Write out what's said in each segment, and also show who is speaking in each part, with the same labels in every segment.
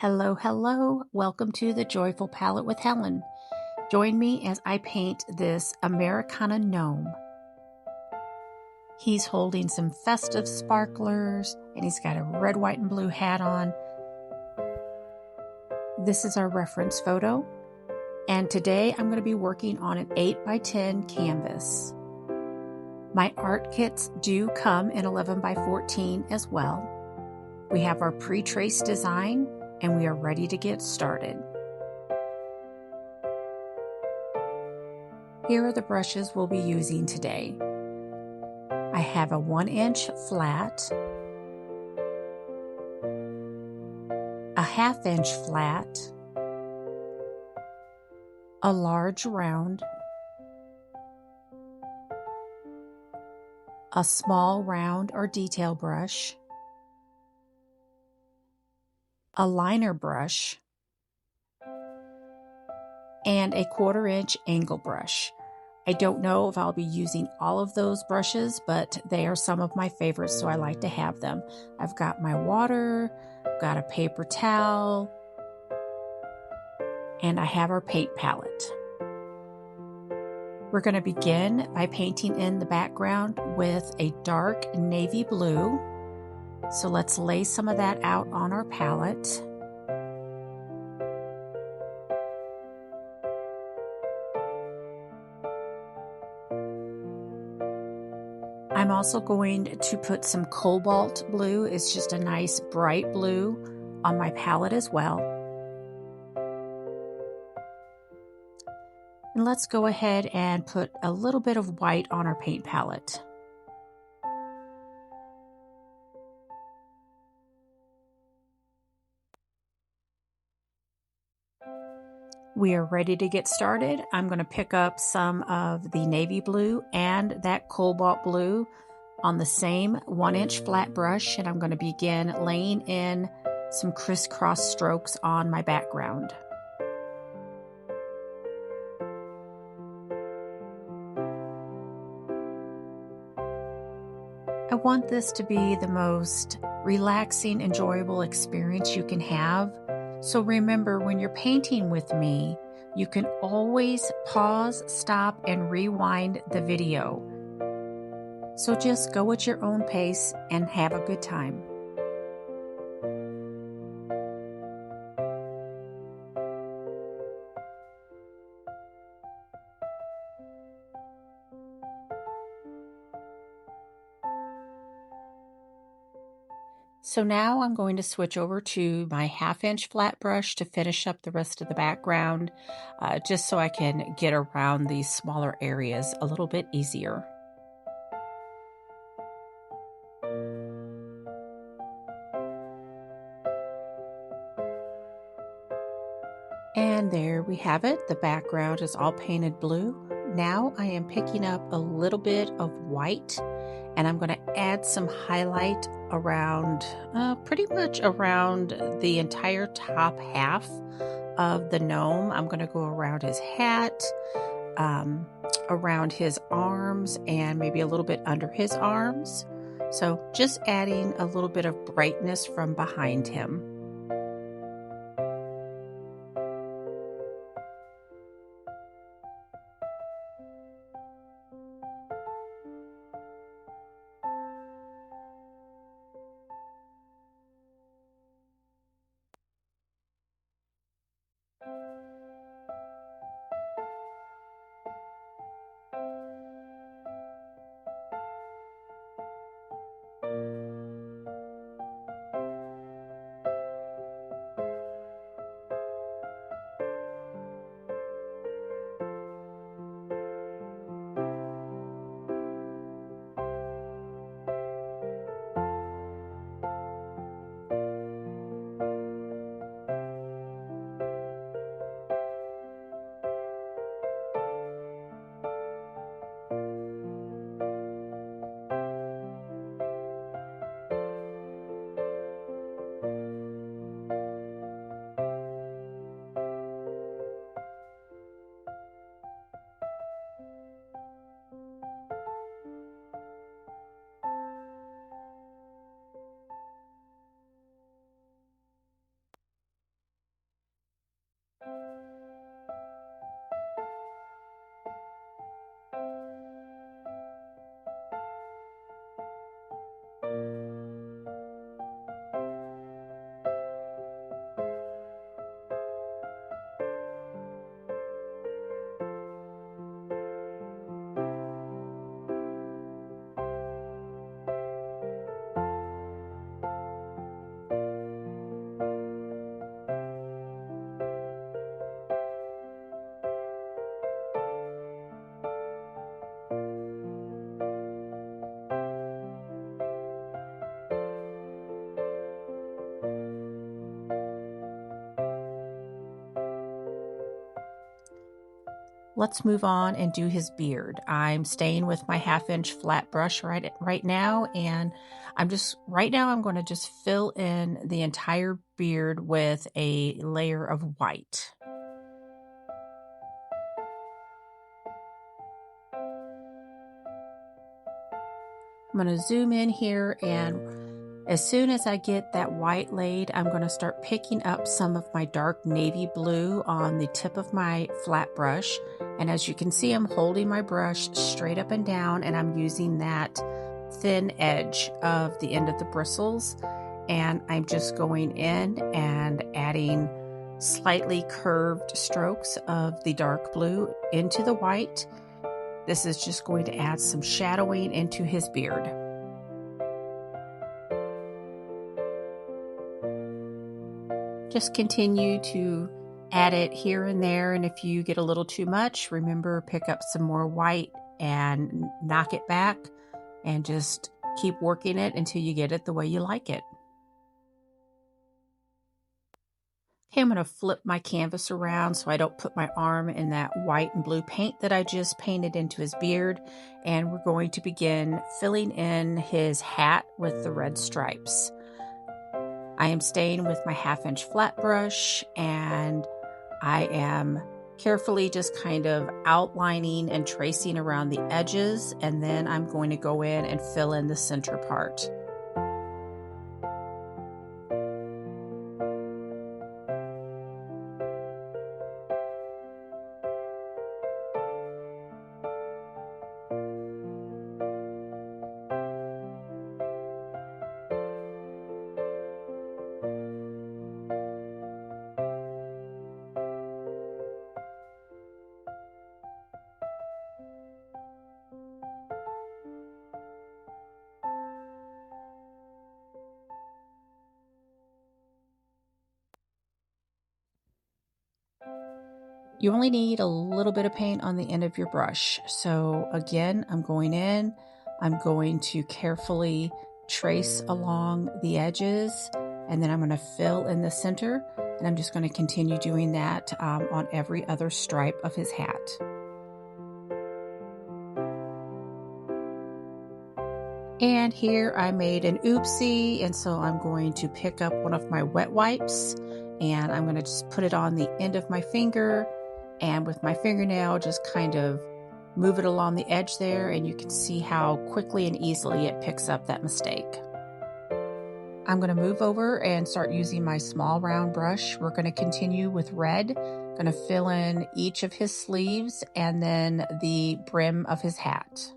Speaker 1: Hello, hello. Welcome to the Joyful Palette with Helen. Join me as I paint this Americana Gnome. He's holding some festive sparklers and he's got a red, white, and blue hat on. This is our reference photo. And today I'm going to be working on an 8x10 canvas. My art kits do come in 11x14 as well. We have our pre-traced design and we are ready to get started. Here are the brushes we'll be using today. I have a 1-inch flat, a 1/2-inch flat, a large round, a small round or detail brush, a liner brush, and a 1/4-inch angle brush. I don't know if I'll be using all of those brushes, but they are some of my favorites, so I like to have them. I've got my water, got a paper towel, and I have our paint palette. We're going to begin by painting in the background with a dark navy blue. So let's lay some of that out on our palette. I'm also going to put some cobalt blue. It's just a nice bright blue on my palette as well. And let's go ahead and put a little bit of white on our paint palette. We are ready to get started. I'm going to pick up some of the navy blue and that cobalt blue on the same 1-inch flat brush, and I'm going to begin laying in some crisscross strokes on my background. I want this to be the most relaxing, enjoyable experience you can have. So remember, when you're painting with me, you can always pause, stop, and rewind the video. So just go at your own pace and have a good time. So now I'm going to switch over to my 1/2-inch flat brush to finish up the rest of the background, just so I can get around these smaller areas a little bit easier. And there we have it. The background is all painted blue. Now I am picking up a little bit of white and I'm going to add some highlight around, pretty much around the entire top half of the gnome. I'm going to go around his hat, around his arms, and maybe a little bit under his arms. So just adding a little bit of brightness from behind him. let's move on and do his beard. I'm staying with my 1/2-inch flat brush right now, and I'm going to just fill in the entire beard with a layer of white. I'm going to zoom in here, and as soon as I get that white laid, I'm going to start picking up some of my dark navy blue on the tip of my flat brush. And as you can see, I'm holding my brush straight up and down, and I'm using that thin edge of the end of the bristles. And I'm just going in and adding slightly curved strokes of the dark blue into the white. This is just going to add some shadowing into his beard. Just continue to add it here and there, and if you get a little too much, remember, pick up some more white and knock it back, and just keep working it until you get it the way you like it. Okay, I'm going to flip my canvas around so I don't put my arm in that white and blue paint that I just painted into his beard. And we're going to begin filling in his hat with the red stripes. I am staying with my 1/2-inch flat brush, and I am carefully just kind of outlining and tracing around the edges, and then I'm going to go in and fill in the center part. You only need a little bit of paint on the end of your brush. So again, I'm going in, I'm going to carefully trace along the edges, and then I'm going to fill in the center, and I'm just going to continue doing that on every other stripe of his hat. And here I made an oopsie, and so I'm going to pick up one of my wet wipes, and I'm going to just put it on the end of my finger, and with my fingernail just kind of move it along the edge there, and you can see how quickly and easily it picks up that mistake. I'm going to move over and start using my small round brush. We're going to continue with red. I'm going to fill in each of his sleeves and then the brim of his hat.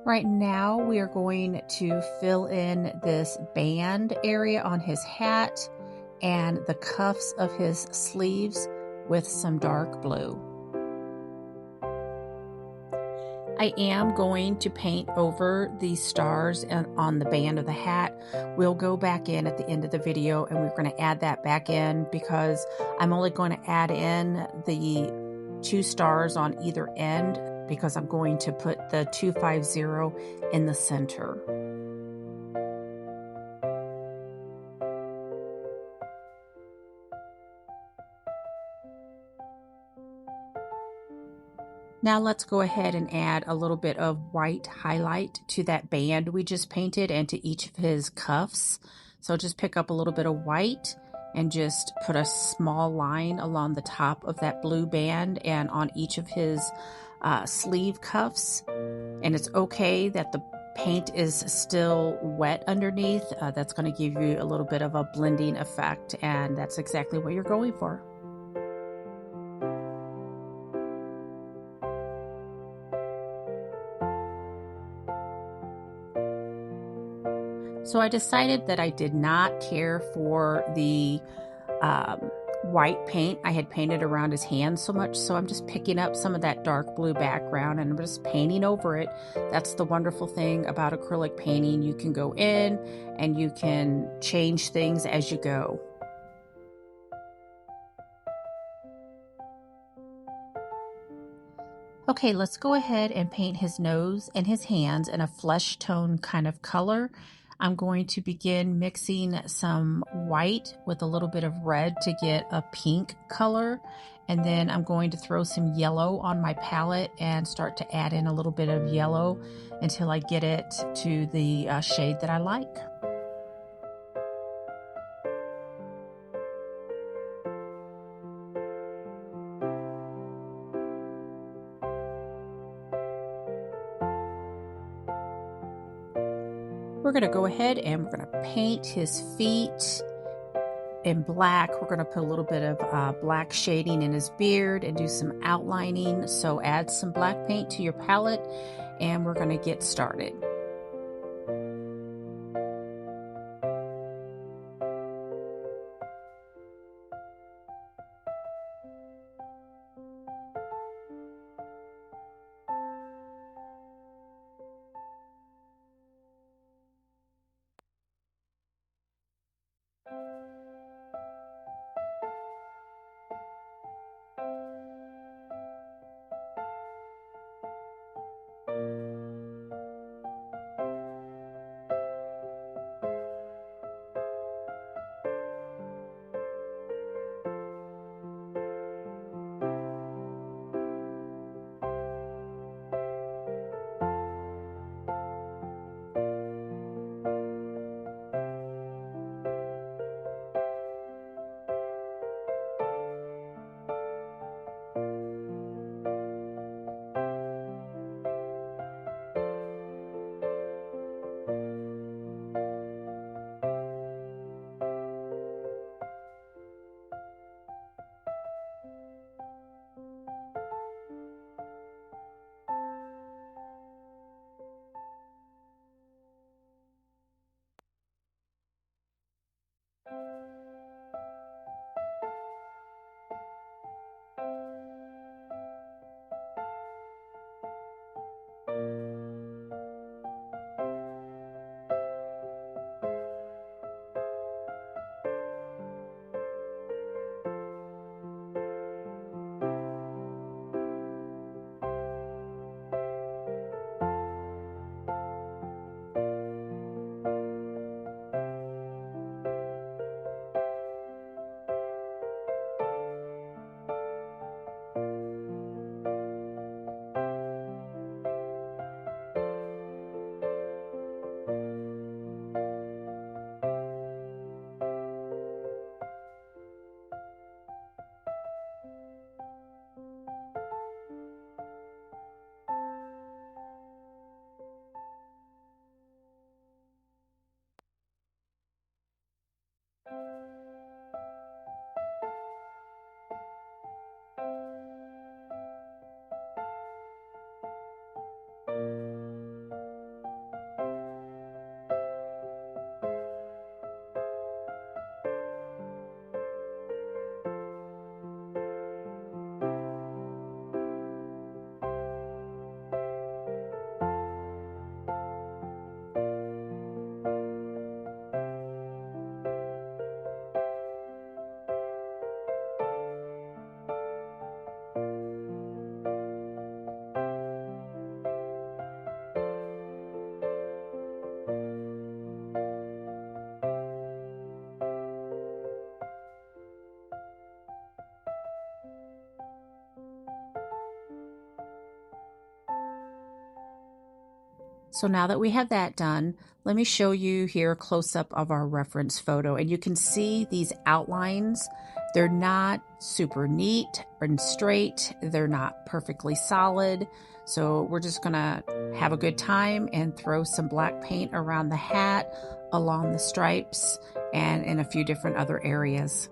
Speaker 1: Right now, we are going to fill in this band area on his hat and the cuffs of his sleeves with some dark blue. I am going to paint over these stars on the band of the hat. We'll go back in at the end of the video, and we're going to add that back in because I'm only going to add in the 2 stars on either end, because I'm going to put the 250 in the center. Now let's go ahead and add a little bit of white highlight to that band we just painted and to each of his cuffs. So just pick up a little bit of white and just put a small line along the top of that blue band and on each of his sleeve cuffs. And it's okay that the paint is still wet underneath. That's going to give you a little bit of a blending effect, and that's exactly what you're going for. So I decided that I did not care for the white paint I had painted around his hands so much, so I'm just picking up some of that dark blue background and I'm just painting over it. That's the wonderful thing about acrylic painting. You can go in and you can change things as you go. Okay, let's go ahead and paint his nose and his hands in a flesh tone kind of color. I'm going to begin mixing some white with a little bit of red to get a pink color. And then I'm going to throw some yellow on my palette and start to add in a little bit of yellow until I get it to the shade that I like. We're going to go ahead and we're going to paint his feet in black. We're going to put a little bit of black shading in his beard and do some outlining. So add some black paint to your palette and we're going to get started. So now that we have that done, let me show you here a close-up of our reference photo. And you can see these outlines. They're not super neat and straight. They're not perfectly solid. So we're just gonna have a good time and throw some black paint around the hat, along the stripes, and in a few different other areas.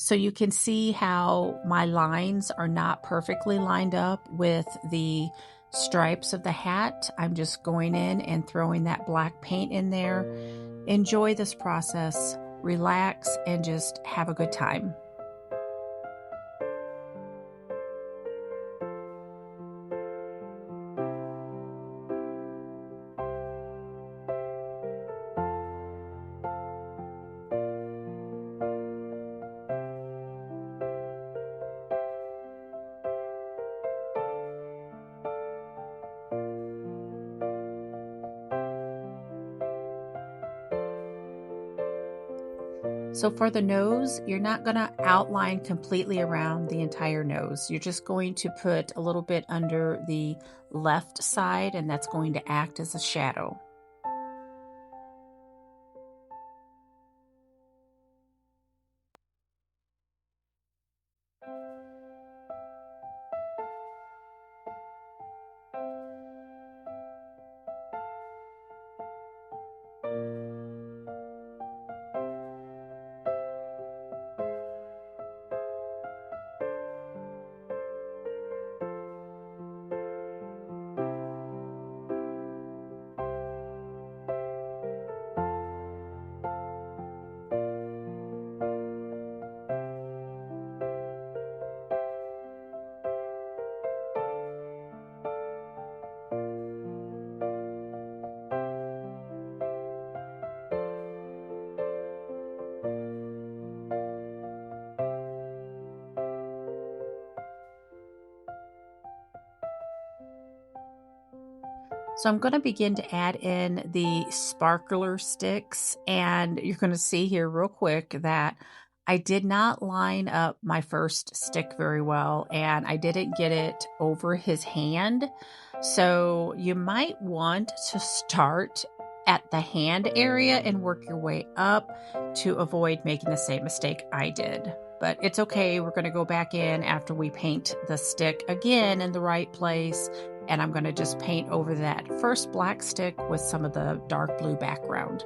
Speaker 1: So you can see how my lines are not perfectly lined up with the stripes of the hat. I'm just going in and throwing that black paint in there. Enjoy this process, relax, and just have a good time. So for the nose, you're not going to outline completely around the entire nose. You're just going to put a little bit under the left side, and that's going to act as a shadow. So I'm going to begin to add in the sparkler sticks, and you're going to see here real quick that I did not line up my first stick very well, and I didn't get it over his hand. So you might want to start at the hand area and work your way up to avoid making the same mistake I did. But it's okay. We're going to go back in after we paint the stick again in the right place. And I'm going to just paint over that first black stick with some of the dark blue background.